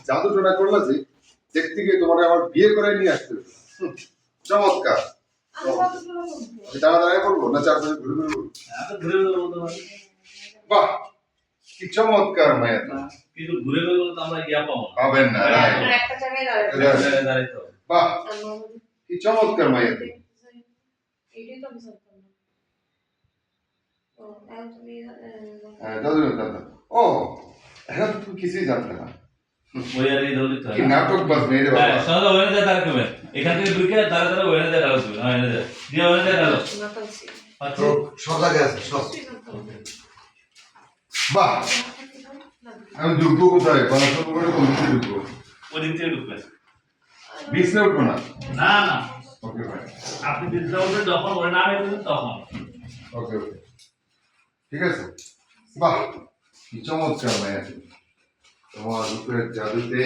জাদু টোনা করলা যে দেখতে গিয়ে তোমার আমার বিয়ে করে নিয়ে আসতে হবে। চমৎকার। দাঁড়ায় বলবো না চারপাশে ঘুরে ঘুরে বলবো? বাহ কি চমৎকার মায়া কিন্তু ঘুরে ঘুরে বলতে আমরা ইয়া পাবো না। পাবেন না একটা জায়গায় দাঁড়াইতে হবে। বাহ কি চমৎকার মায়া এইটাই তো আমি জানতাম না। ও এখন তুমি দাদা ও এখন তুমি কিছুই জানতে না ওই আর এই দৌড়িতে কি নাটক বাজ মেরে হ্যাঁ বাবা সদা ওখানে যা দাঁড়াবে এখান থেকে ঢুকে দাঁড়া দাঁড়া ওখানে যা দাঁড়াবে হ্যাঁ এনে যা দিয়ে ওখানে যা দাঁড়াও নাতালছি আচ্ছা সব জায়গায় আছে সব বাহ আমি ঢুকবো কোথায় বানাসন করে কোন দিকে ঢুকবো ওই দিক থেকে ঢুকবে বিছনা উঠবো না না না ওকে ভাই আপনি বিদ্যা উঠে যখন ওর নামে দেবেন তখন ওকে ওকে ঠিক আছে বাহ কি চমৎকার মায়া তোমার রূপের জাদুতে